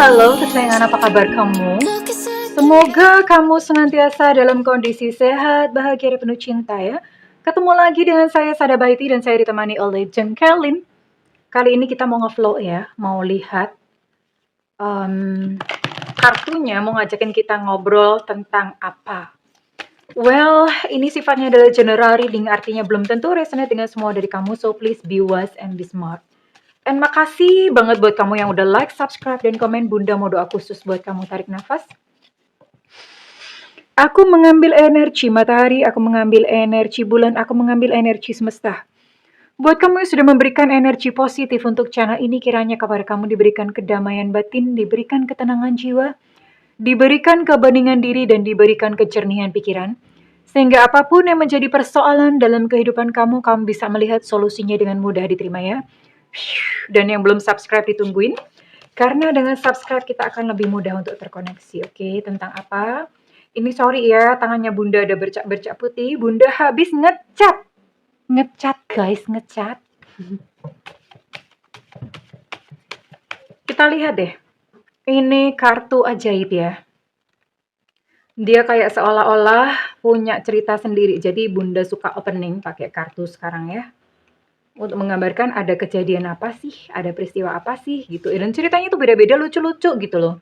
Halo kesayangan, apa kabar kamu? Semoga kamu senantiasa dalam kondisi sehat, bahagia, dan penuh cinta ya. Ketemu lagi dengan saya Sada Baiti dan saya ditemani oleh Jengkelin. Kali ini kita mau ngevlog ya, mau lihat kartunya, mau ngajakin kita ngobrol tentang apa. Well, ini sifatnya adalah general reading, artinya belum tentu resonate dengan semua dari kamu, so please be wise and be smart. And makasih banget buat kamu yang udah like, subscribe, dan komen. Bunda mau doa khusus buat kamu. Tarik nafas. Aku mengambil energi matahari, aku mengambil energi bulan, aku mengambil energi semesta. Buat kamu yang sudah memberikan energi positif untuk channel ini, kiranya kepada kamu diberikan kedamaian batin, diberikan ketenangan jiwa, diberikan kebeningan diri, dan diberikan kejernihan pikiran. Sehingga apapun yang menjadi persoalan dalam kehidupan kamu, kamu bisa melihat solusinya dengan mudah diterima ya. Dan yang belum subscribe ditungguin, karena dengan subscribe kita akan lebih mudah untuk terkoneksi. Oke, tentang apa? Ini sorry ya, tangannya Bunda ada bercak-bercak putih. Bunda habis ngecat. Ngecat guys, ngecat. Kita lihat deh. Ini kartu ajaib ya. Dia kayak seolah-olah punya cerita sendiri. Jadi Bunda suka opening pakai kartu sekarang ya. Untuk menggambarkan ada kejadian apa sih, ada peristiwa apa sih gitu. Dan ceritanya itu beda-beda, lucu-lucu gitu loh.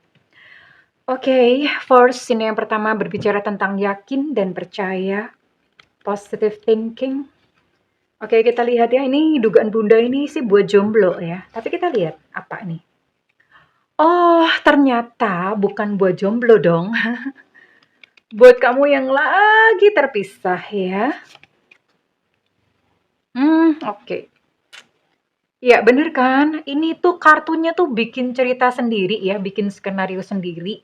Oke, first ini yang pertama berbicara tentang yakin dan percaya, positive thinking. Oke, kita lihat ya, ini dugaan Bunda ini sih buat jomblo ya. Tapi kita lihat apa nih. Oh, ternyata bukan buat jomblo dong. Buat kamu yang lagi terpisah ya. Oke. Ya, bener kan? Ini tuh kartunya tuh bikin cerita sendiri ya, bikin skenario sendiri.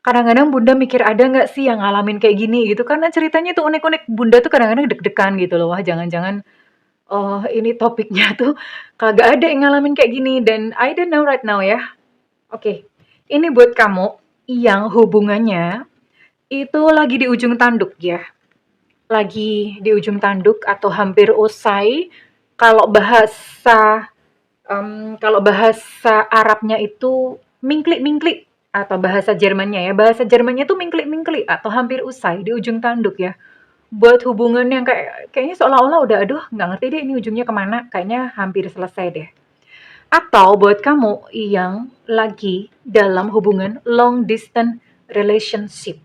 Kadang-kadang Bunda mikir ada nggak sih yang ngalamin kayak gini gitu, karena ceritanya tuh unik-unik. Bunda tuh kadang-kadang deg-degan gitu loh, wah jangan-jangan ini topiknya tuh kagak ada yang ngalamin kayak gini, dan I don't know right now ya. Oke, ini buat kamu yang hubungannya itu lagi di ujung tanduk ya. Lagi di ujung tanduk atau hampir usai. Kalau bahasa kalau bahasa Arabnya itu mingklik-mingklik, atau bahasa Jermannya ya. Bahasa Jermannya tuh mingklik-mingklik atau hampir usai, di ujung tanduk ya. Buat hubungan yang kayaknya seolah-olah udah aduh nggak ngerti deh ini ujungnya kemana, kayaknya hampir selesai deh. Atau buat kamu yang lagi dalam hubungan long distance relationship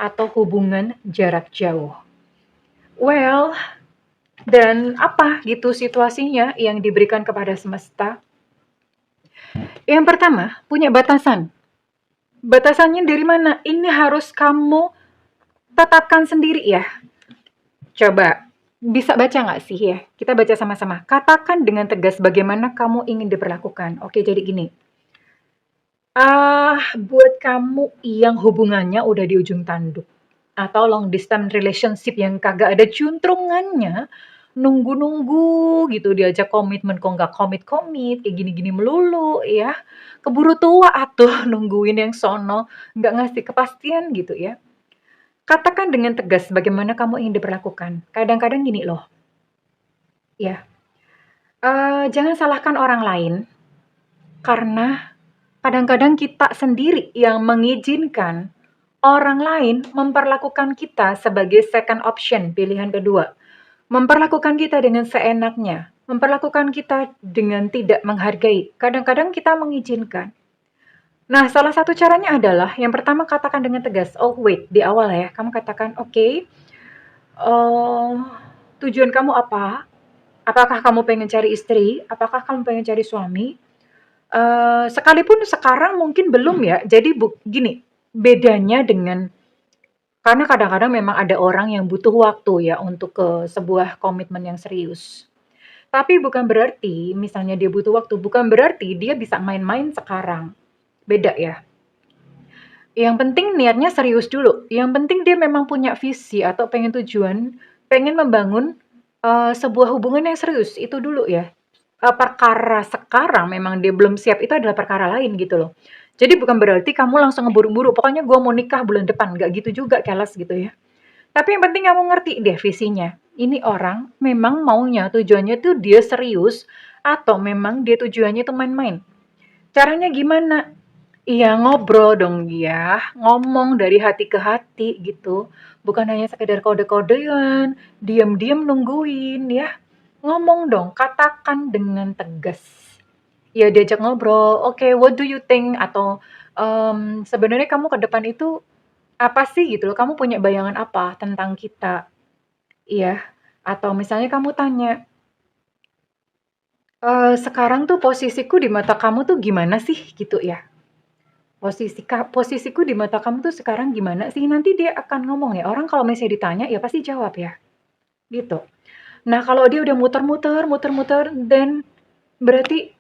atau hubungan jarak jauh. Well, dan apa gitu situasinya yang diberikan kepada semesta? Yang pertama, punya batasan. Batasannya dari mana? Ini harus kamu tetapkan sendiri ya. Coba, bisa baca nggak sih ya? Kita baca sama-sama. Katakan dengan tegas bagaimana kamu ingin diperlakukan. Oke, jadi gini. Buat kamu yang hubungannya udah di ujung tanduk, atau long distance relationship yang kagak ada juntrungannya, nunggu-nunggu gitu, diajak komitmen kok nggak komit-komit, kayak gini-gini melulu ya. Keburu tua atuh nungguin yang sono, nggak ngasih kepastian gitu ya. Katakan dengan tegas bagaimana kamu ingin diperlakukan. Kadang-kadang gini loh, ya, jangan salahkan orang lain, karena kadang-kadang kita sendiri yang mengizinkan orang lain memperlakukan kita sebagai second option, pilihan kedua. Memperlakukan kita dengan seenaknya, memperlakukan kita dengan tidak menghargai. Kadang-kadang kita mengizinkan. Nah, salah satu caranya adalah yang pertama katakan dengan tegas. Oh, wait, di awal ya. Kamu katakan, oke, tujuan kamu apa? Apakah kamu pengen cari istri? Apakah kamu pengen cari suami? Sekalipun sekarang mungkin belum ya. Jadi gini, bedanya dengan, karena kadang-kadang memang ada orang yang butuh waktu ya untuk ke sebuah komitmen yang serius. Tapi bukan berarti misalnya dia butuh waktu, bukan berarti dia bisa main-main sekarang. Beda ya. Yang penting niatnya serius dulu. Yang penting dia memang punya visi atau pengen tujuan, pengen membangun sebuah hubungan yang serius. Itu dulu ya. Perkara sekarang memang dia belum siap, itu adalah perkara lain gitu loh. Jadi bukan berarti kamu langsung ngeburu-buru, pokoknya gue mau nikah bulan depan, nggak gitu juga, keles gitu ya. Tapi yang penting kamu ngerti deh visinya. Ini orang memang maunya, tujuannya tuh dia serius, atau memang dia tujuannya tuh main-main. Caranya gimana? Iya, ngobrol dong ya, ngomong dari hati ke hati gitu. Bukan hanya sekedar kode-kodean, diam-diam nungguin ya. Ngomong dong, katakan dengan tegas. Ya diajak ngobrol, "Oke, what do you think?" Atau, "Sebenarnya kamu ke depan itu apa sih?" Gitu loh, "Kamu punya bayangan apa tentang kita?" Iya. Atau misalnya kamu tanya, "Sekarang tuh posisiku di mata kamu tuh gimana sih?" Gitu ya. Posisiku di mata kamu tuh sekarang gimana sih? Nanti dia akan ngomong ya, orang kalau misalnya ditanya ya pasti jawab ya, gitu. Nah kalau dia udah muter-muter, muter-muter, dan berarti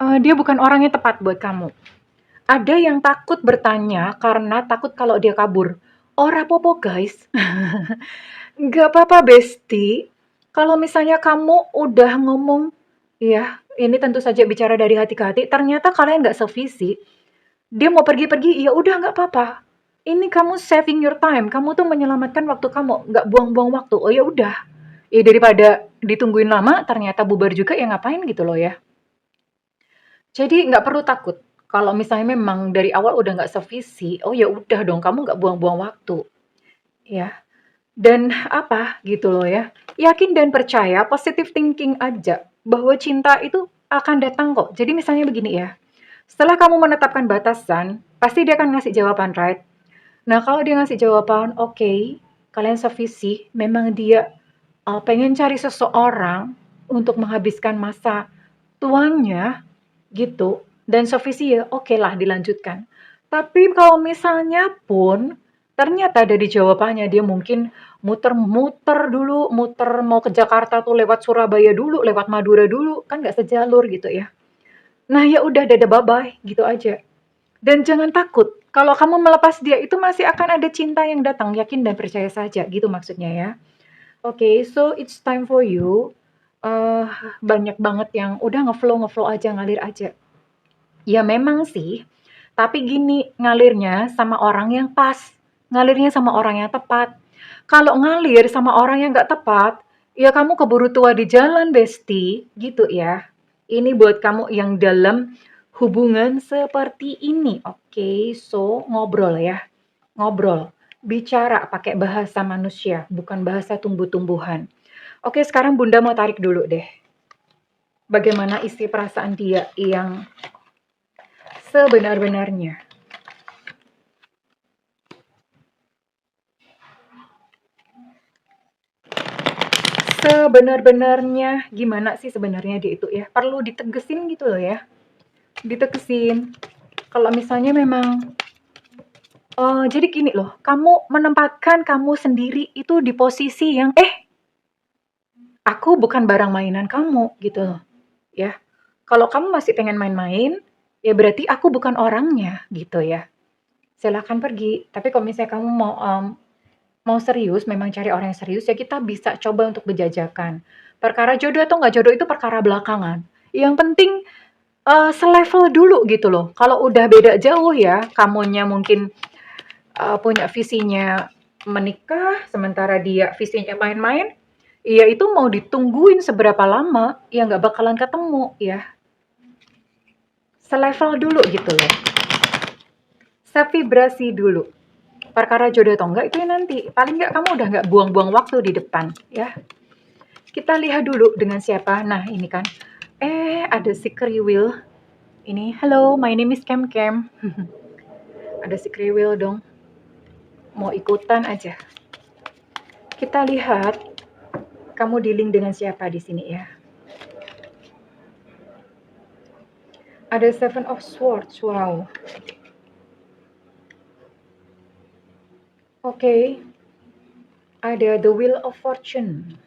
dia bukan orang yang tepat buat kamu. Ada yang takut bertanya karena takut kalau dia kabur. Ora popo guys, nggak apa-apa besti. Kalau misalnya kamu udah ngomong, ya ini tentu saja bicara dari hati ke hati, ternyata kalian nggak sevisi, dia mau pergi-pergi, ya udah nggak apa-apa. Ini kamu saving your time, kamu tuh menyelamatkan waktu kamu, nggak buang-buang waktu. Oh ya udah, ya daripada ditungguin lama, ternyata bubar juga ya ngapain gitu loh ya. Jadi nggak perlu takut. Kalau misalnya memang dari awal udah nggak sevisi, oh ya udah dong, kamu nggak buang-buang waktu, ya. Dan apa gitu loh ya. Yakin dan percaya, positive thinking aja bahwa cinta itu akan datang kok. Jadi misalnya begini ya. Setelah kamu menetapkan batasan, pasti dia akan ngasih jawaban, right? Nah, kalau dia ngasih jawaban, oke, kalian sevisi, memang dia pengen cari seseorang untuk menghabiskan masa tuanya gitu, dan sevisi ya oke lah dilanjutkan. Tapi kalau misalnya pun ternyata dari jawabannya dia mungkin muter-muter dulu, muter mau ke Jakarta tuh lewat Surabaya dulu, lewat Madura dulu, kan nggak sejalur gitu ya. Nah ya udah dadah bye-bye gitu aja. Dan jangan takut, kalau kamu melepas dia itu masih akan ada cinta yang datang, yakin dan percaya saja, gitu maksudnya ya. Oke, so it's time for you. Eh, banyak banget yang udah ngeflow aja, ngalir aja. Ya memang sih, tapi gini, ngalirnya sama orang yang pas, ngalirnya sama orang yang tepat. Kalau ngalir sama orang yang nggak tepat, ya kamu keburu tua di jalan, Besti, gitu ya. Ini buat kamu yang dalam hubungan seperti ini. Oke, so ngobrol ya, ngobrol. Bicara pakai bahasa manusia, bukan bahasa tumbuh-tumbuhan. Oke, sekarang Bunda mau tarik dulu deh. Bagaimana isi perasaan dia yang sebenar-benarnya. Sebenar-benarnya gimana sih sebenarnya dia itu ya? Perlu ditegesin gitu loh ya. Ditegesin. Kalau misalnya memang jadi gini loh, kamu menempatkan kamu sendiri itu di posisi yang aku bukan barang mainan kamu gitu loh. Ya. Kalau kamu masih pengen main-main, ya berarti aku bukan orangnya gitu ya. Silakan pergi. Tapi kalau misalnya kamu mau serius, memang cari orang yang serius, ya kita bisa coba untuk berjajakan. Perkara jodoh atau nggak jodoh itu perkara belakangan. Yang penting selevel dulu gitu loh. Kalau udah beda jauh ya, kamunya mungkin punya visinya menikah, sementara dia visinya main-main, ya itu mau ditungguin seberapa lama, ya nggak bakalan ketemu ya. Selevel dulu gitu loh. Sevibrasi dulu. Perkara jodoh atau enggak itu ya nanti. Paling nggak kamu udah nggak buang-buang waktu di depan ya. Kita lihat dulu dengan siapa. Nah, ini kan. Ada si Kriwil. Ini, hello, my name is Kem Kem. Ada si Kriwil dong. Mau ikutan aja. Kita lihat kamu dealing dengan siapa di sini ya. Ada Seven of Swords. Wow. Oke. Ada The Wheel of Fortune.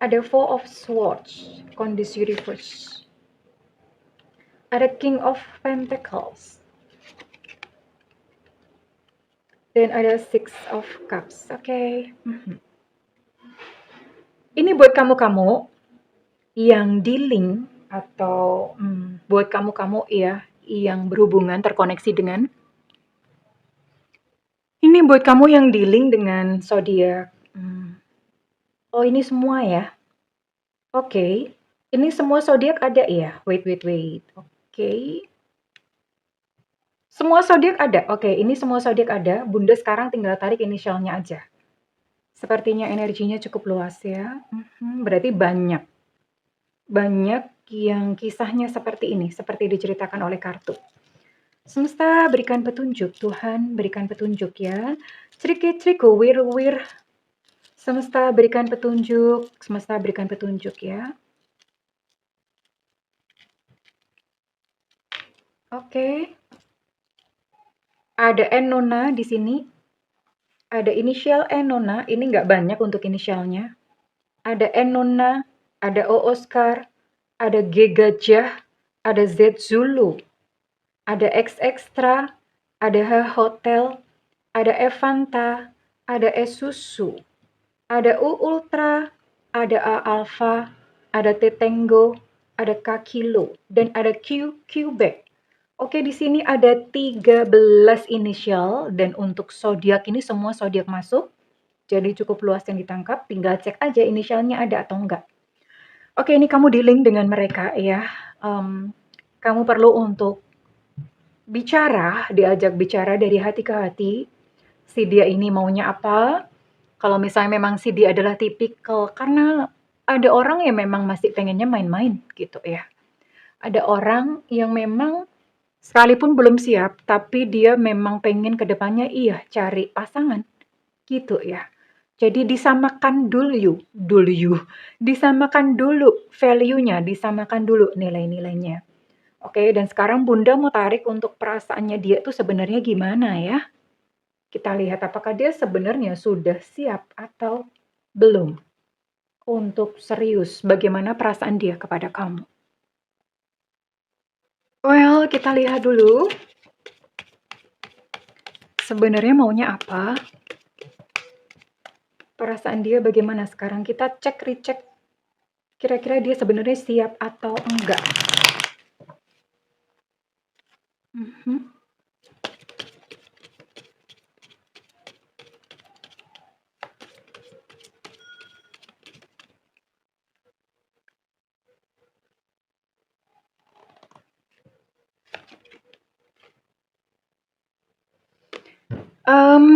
Ada Four of Swords. Kondisi reverse. Ada King of Pentacles. Dan ada Six of Cups. Oke. Ini buat kamu-kamu yang dealing atau buat kamu-kamu ya yang berhubungan terkoneksi dengan ini buat kamu yang dealing dengan zodiak. Oh ini semua ya. Oke. Ini semua zodiak ada ya? Wait, wait, wait. Oke. Semua zodiak ada. Oke, ini semua zodiak ada. Bunda sekarang tinggal tarik inisialnya aja. Sepertinya energinya cukup luas ya. Berarti banyak. Banyak yang kisahnya seperti ini, seperti diceritakan oleh kartu. Semesta berikan petunjuk, Tuhan berikan petunjuk ya. Ceriki-ceriku, wir-wir. Semesta berikan petunjuk, semesta berikan petunjuk ya. Oke. Ada Enona di sini. Ada inisial Enona, ini nggak banyak untuk inisialnya. Ada Enona, ada O Oscar, ada G Gajah, ada Z Zulu, ada X Extra, ada H Hotel, ada Evanta, ada S Susu, ada U Ultra, ada A Alpha, ada T Tango, ada K Kilo, dan ada Q Quebec. Oke, di sini ada 13 inisial dan untuk zodiak ini semua zodiak masuk. Jadi cukup luas yang ditangkap, tinggal cek aja inisialnya ada atau enggak. Oke, ini kamu di-link dengan mereka ya. Kamu perlu untuk bicara, diajak bicara dari hati ke hati. Si dia ini maunya apa? Kalau misalnya memang si dia adalah tipikal, karena ada orang yang memang masih pengennya main-main gitu ya. Ada orang yang memang sekalipun belum siap, tapi dia memang pengen ke depannya iya cari pasangan gitu ya. Jadi disamakan dulu, disamakan dulu value-nya, disamakan dulu nilai-nilainya. Oke, dan sekarang Bunda mau tarik untuk perasaannya dia tuh sebenarnya gimana ya? Kita lihat apakah dia sebenarnya sudah siap atau belum untuk serius. Bagaimana perasaan dia kepada kamu? Well, kita lihat dulu. Sebenarnya maunya apa? Perasaan dia bagaimana sekarang? Kita cek, recheck. Kira-kira dia sebenarnya siap atau enggak?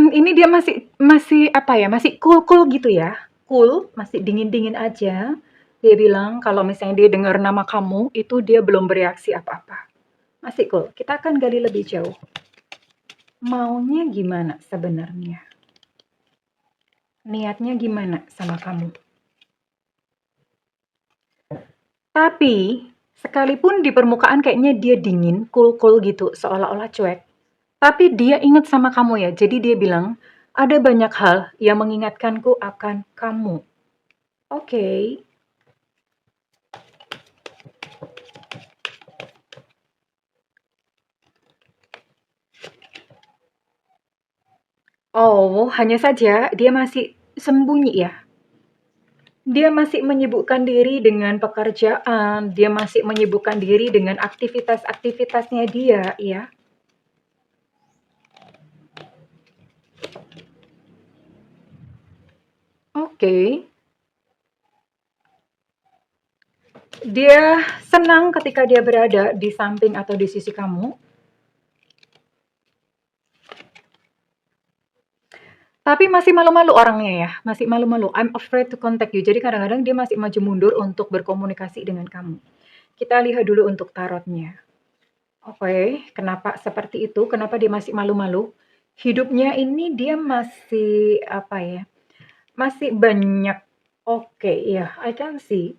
Ini dia masih apa ya, masih cool-cool gitu ya, cool, masih dingin-dingin aja. Dia bilang kalau misalnya dia dengar nama kamu, itu dia belum bereaksi apa-apa. Masih cool. Kita akan gali lebih jauh. Maunya gimana sebenarnya? Niatnya gimana sama kamu? Tapi, sekalipun di permukaan kayaknya dia dingin, cool-cool gitu, seolah-olah cuek. Tapi dia ingat sama kamu ya, jadi dia bilang, ada banyak hal yang mengingatkanku akan kamu. Oke. Oh, hanya saja dia masih sembunyi ya. Dia masih menyibukkan diri dengan pekerjaan, dia masih menyibukkan diri dengan aktivitas-aktivitasnya dia, ya. Oke. Dia senang ketika dia berada di samping atau di sisi kamu. Tapi masih malu-malu orangnya ya, masih malu-malu. I'm afraid to contact you. Jadi kadang-kadang dia masih maju mundur untuk berkomunikasi dengan kamu. Kita lihat dulu untuk tarotnya. Oke, kenapa seperti itu? Kenapa dia masih malu-malu? Hidupnya ini dia masih apa ya? Masih banyak. Oke, ya, I can see.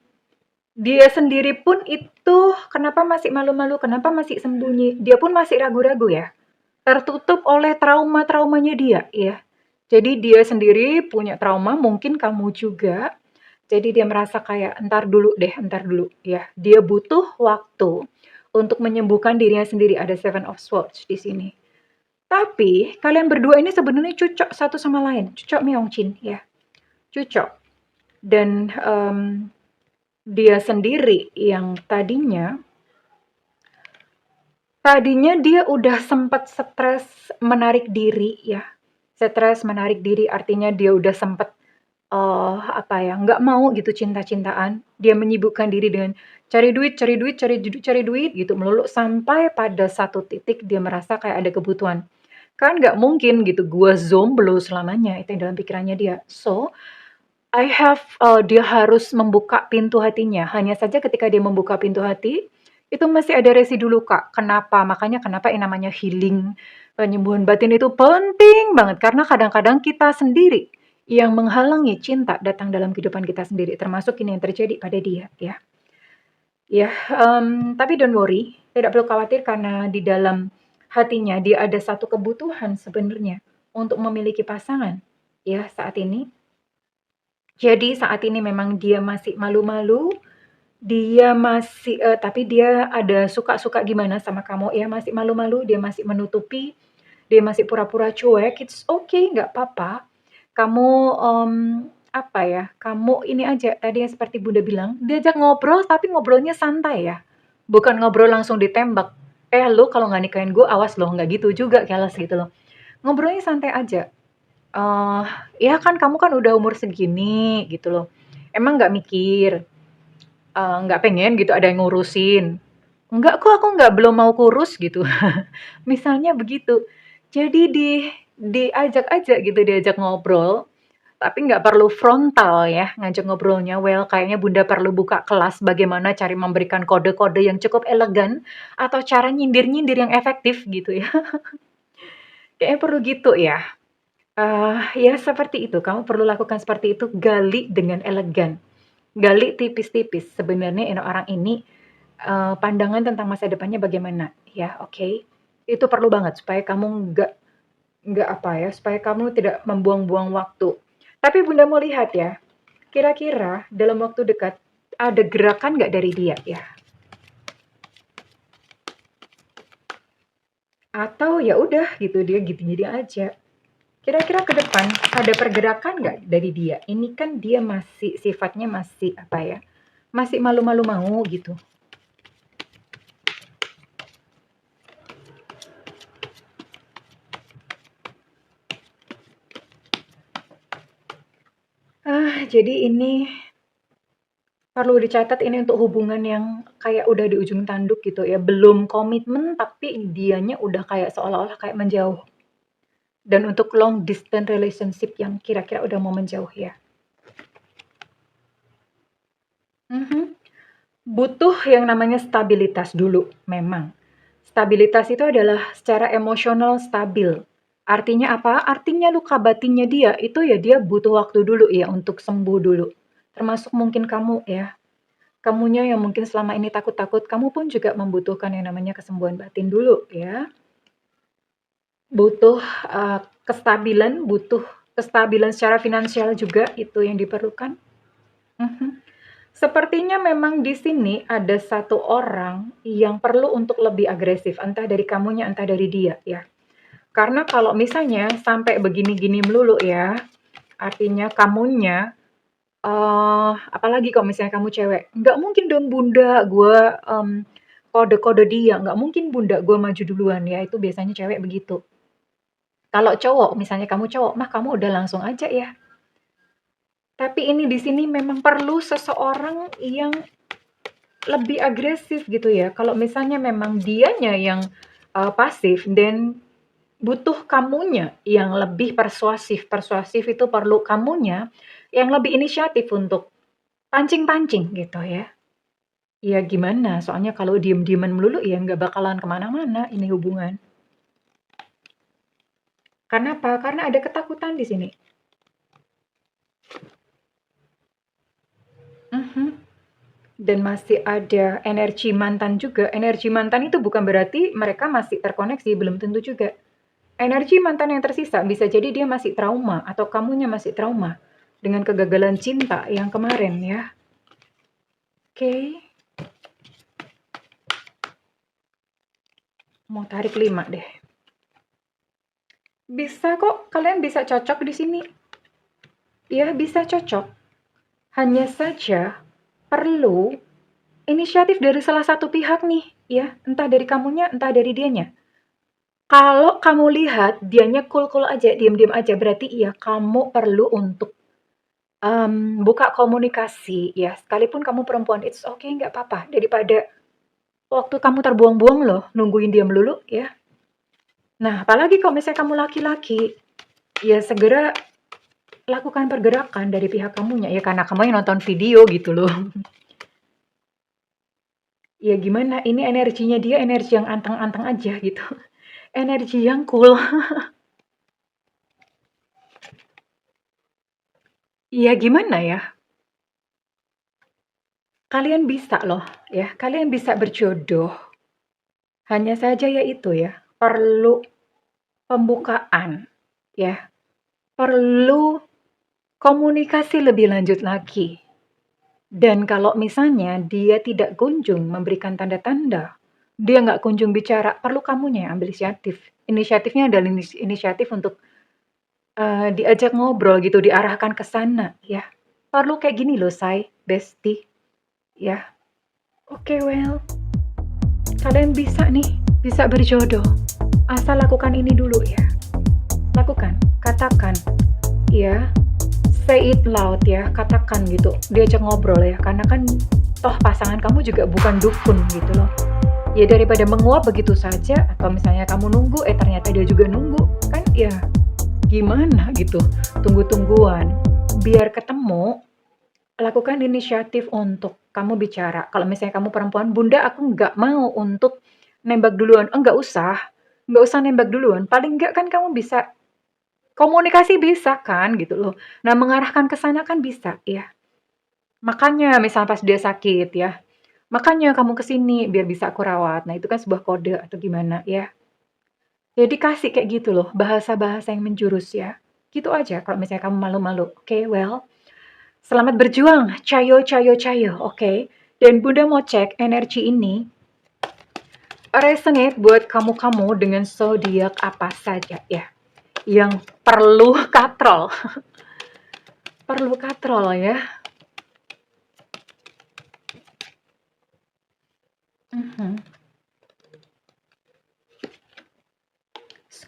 Dia sendiri pun itu kenapa masih malu-malu? Kenapa masih sembunyi? Dia pun masih ragu-ragu ya. Tertutup oleh trauma-traumanya dia, ya. Jadi dia sendiri punya trauma, mungkin kamu juga. Jadi dia merasa kayak entar dulu deh, entar dulu ya. Dia butuh waktu untuk menyembuhkan dirinya sendiri. Ada Seven of Swords di sini. Tapi kalian berdua ini sebenarnya cocok satu sama lain. Cocok Myeongjin ya. Cocok. Dan dia sendiri yang tadinya dia udah sempat stres menarik diri ya. Stres menarik diri artinya dia udah sempat apa ya, nggak mau gitu cinta-cintaan. Dia menyibukkan diri dengan cari duit cari duit cari duit gitu melulu sampai pada satu titik dia merasa kayak ada kebutuhan. Kan nggak mungkin gitu gua jomblo selamanya, itu yang dalam pikirannya dia. So, dia harus membuka pintu hatinya. Hanya saja ketika dia membuka pintu hati, itu masih ada residu luka. Kenapa? Makanya kenapa yang namanya healing, penyembuhan batin itu penting banget. Karena kadang-kadang kita sendiri yang menghalangi cinta datang dalam kehidupan kita sendiri. Termasuk ini yang terjadi pada dia, ya. Ya, tapi don't worry, tidak perlu khawatir karena di dalam hatinya dia ada satu kebutuhan sebenarnya untuk memiliki pasangan, ya, saat ini. Jadi saat ini memang dia masih malu-malu, dia masih tapi dia ada suka-suka gimana sama kamu ya, masih malu-malu, dia masih menutupi, dia masih pura-pura cuek, it's okay, nggak apa-apa. Kamu, apa ya, kamu ini aja, tadi yang seperti Bunda bilang, diajak ngobrol tapi ngobrolnya santai ya, bukan ngobrol langsung ditembak, lu kalau nggak nikahin gue awas loh," nggak gitu juga, keles gitu loh. Ngobrolnya santai aja. Eee, "Ya kan kamu kan udah umur segini," gitu loh. "Emang nggak mikir, nggak pengen gitu ada yang ngurusin?" "Enggak kok, aku nggak belum mau kurus," gitu. Misalnya begitu. Jadi diajak aja gitu, diajak ngobrol, tapi nggak perlu frontal ya ngajak ngobrolnya. Well, kayaknya Bunda perlu buka kelas bagaimana cari memberikan kode-kode yang cukup elegan atau cara nyindir-nyindir yang efektif gitu ya. Kayaknya perlu gitu ya. Ya seperti itu, kamu perlu lakukan seperti itu, gali dengan elegan, gali tipis-tipis. Sebenarnya orang ini, pandangan tentang masa depannya bagaimana, ya, oke. Itu perlu banget supaya kamu nggak apa ya, supaya kamu tidak membuang-buang waktu. Tapi Bunda mau lihat ya, kira-kira dalam waktu dekat ada gerakan nggak dari dia ya? Atau ya udah gitu, dia gitu-gitu aja? Kira-kira ke depan ada pergerakan nggak dari dia? Ini kan dia masih sifatnya masih apa ya? Masih malu-malu mau gitu. Jadi ini perlu dicatat ini untuk hubungan yang kayak udah di ujung tanduk gitu ya. Belum komitmen tapi dianya udah kayak seolah-olah kayak menjauh. Dan untuk long distance relationship yang kira-kira udah mau menjauh ya. Mhm. Butuh yang namanya stabilitas dulu, memang. Stabilitas itu adalah secara emosional stabil. Artinya apa? Artinya luka batinnya dia itu ya dia butuh waktu dulu ya untuk sembuh dulu. Termasuk mungkin kamu ya. Kamunya yang mungkin selama ini takut-takut, kamu pun juga membutuhkan yang namanya kesembuhan batin dulu ya. Butuh butuh kestabilan secara finansial juga itu yang diperlukan. Mhm. Sepertinya memang di sini ada satu orang yang perlu untuk lebih agresif, entah dari kamunya, entah dari dia ya. Karena kalau misalnya sampai begini-gini melulu ya, artinya kamunya, apalagi kalau misalnya kamu cewek, nggak mungkin dong Bunda gue kode-kode dia, nggak mungkin Bunda gue maju duluan ya, itu biasanya cewek begitu. Kalau cowok, misalnya kamu cowok, mah kamu udah langsung aja ya. Tapi ini di sini memang perlu seseorang yang lebih agresif gitu ya. Kalau misalnya memang dianya yang pasif dan butuh kamunya yang lebih persuasif. Persuasif itu perlu kamunya yang lebih inisiatif untuk pancing-pancing gitu ya. Ya gimana? Soalnya kalau diem-dieman melulu ya nggak bakalan kemana-mana ini hubungan. Karena apa? Karena ada ketakutan di sini. Mhm. Dan masih ada energi mantan juga. Energi mantan itu bukan berarti mereka masih terkoneksi, belum tentu juga. Energi mantan yang tersisa bisa jadi dia masih trauma atau kamunya masih trauma dengan kegagalan cinta yang kemarin ya. Oke, mau tarik 5 deh. Bisa kok, kalian bisa cocok di sini. Ya, bisa cocok. Hanya saja perlu inisiatif dari salah satu pihak nih, ya, entah dari kamunya, entah dari dianya. Kalau kamu lihat dianya cool-cool aja, diam-diam aja, berarti iya kamu perlu untuk Buka komunikasi ya, sekalipun kamu perempuan, it's okay, nggak apa-apa, daripada waktu kamu terbuang-buang loh, nungguin dia melulu ya. Nah, apalagi kalau misalnya kamu laki-laki, ya segera lakukan pergerakan dari pihak kamunya, ya karena kamu yang nonton video gitu loh. Ya gimana, ini energinya dia energi yang anteng-anteng aja gitu. Energi yang cool. Ya gimana ya, kalian bisa loh ya, kalian bisa berjodoh. Hanya saja ya itu ya, perlu pembukaan ya, perlu komunikasi lebih lanjut lagi. Dan kalau misalnya dia tidak kunjung memberikan tanda-tanda, dia nggak kunjung bicara, perlu kamunya yang ambil inisiatif. Inisiatifnya adalah inisiatif untuk diajak ngobrol gitu, diarahkan ke sana ya. Perlu kayak gini loh, say, bestie, ya. Oke, well, kalian bisa nih, bisa berjodoh. Asal lakukan ini dulu ya. Lakukan, katakan, ya. Say it loud ya, katakan gitu. Diajak ngobrol ya, karena kan toh pasangan kamu juga bukan dukun gitu loh. Ya daripada menguap begitu saja, atau misalnya kamu nunggu, ternyata dia juga nunggu, kan ya gimana gitu, tunggu-tungguan. Biar ketemu, lakukan inisiatif untuk kamu bicara. Kalau misalnya kamu perempuan, bunda aku nggak mau untuk nembak duluan. Nggak usah nembak duluan. Paling nggak kan kamu bisa komunikasi bisa kan gitu loh. Nah mengarahkan ke sana kan bisa ya. Makanya misal pas dia sakit ya, makanya kamu ke sini biar bisa aku rawat. Nah itu kan sebuah kode atau gimana ya. Jadi kasih kayak gitu loh, bahasa-bahasa yang menjurus ya. Gitu aja kalau misalnya kamu malu-malu. Oke, well, selamat berjuang, Cayo, Cayo, Cayo, oke. Dan Bunda mau cek energi ini resonate buat kamu-kamu dengan zodiak apa saja ya. Yang perlu katrol. Perlu katrol ya. Mhm.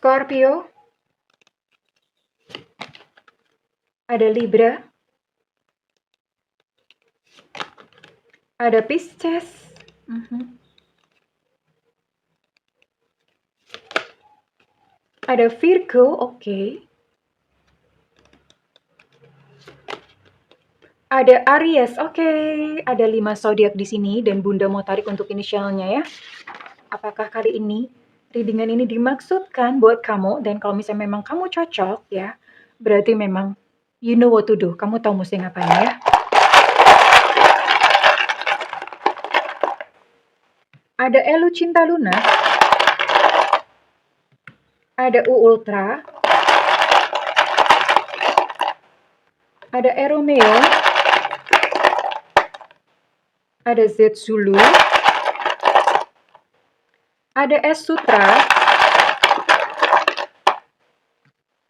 Scorpio, ada Libra, ada Pisces, mhm. Ada Virgo, oke. Ada Aries, oke. Ada 5 zodiak di sini dan Bunda mau tarik untuk inisialnya ya. Apakah kali ini readingan ini dimaksudkan buat kamu, dan kalau misalnya memang kamu cocok ya, berarti memang you know what to do. Kamu tahu mesti ngapain ya. Ada Elu Cinta Luna, ada U Ultra, ada E Romeo, ada Z Zulu, ada S Sutra,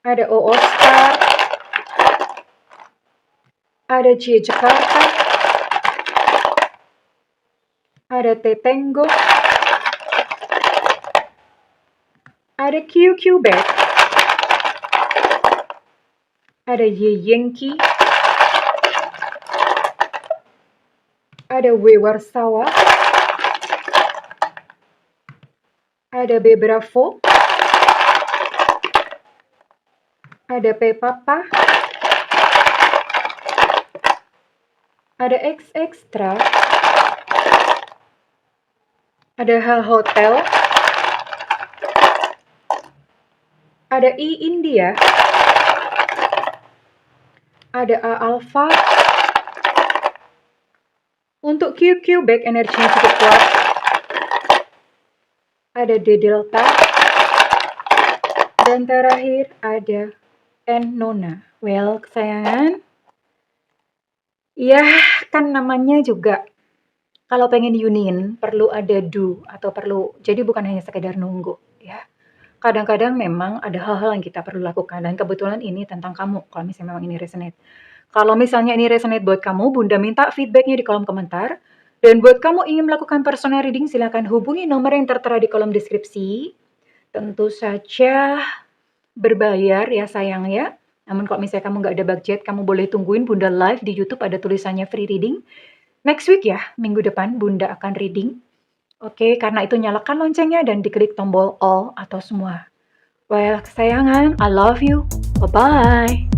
ada O Oscar, ada J Jakarta, ada T Tango, ada Q Quebec, ada Y Yankee, ada W Warsawa, ada B Bravo, ada P Papa, ada X Extra, ada H Hotel, ada I India, ada A Alpha. Untuk Q Quebec energinya cukup kuat. Ada D Delta. Dan terakhir ada N Nona. Well, kesayangan. Ya, kan namanya juga kalau pengen union perlu ada do atau perlu. Jadi bukan hanya sekedar nunggu ya. Kadang-kadang memang ada hal-hal yang kita perlu lakukan, dan kebetulan ini tentang kamu kalau misalnya memang ini resonate. Kalau misalnya ini resonate buat kamu, Bunda minta feedbacknya di kolom komentar. Dan buat kamu ingin melakukan personal reading, silakan hubungi nomor yang tertera di kolom deskripsi. Tentu saja berbayar ya sayang ya. Namun kalau misalnya kamu nggak ada budget, kamu boleh tungguin Bunda live di YouTube ada tulisannya free reading. Next week ya, minggu depan Bunda akan reading. Oke, karena itu nyalakan loncengnya dan diklik tombol all atau semua. Well, kesayangan, I love you. Bye-bye.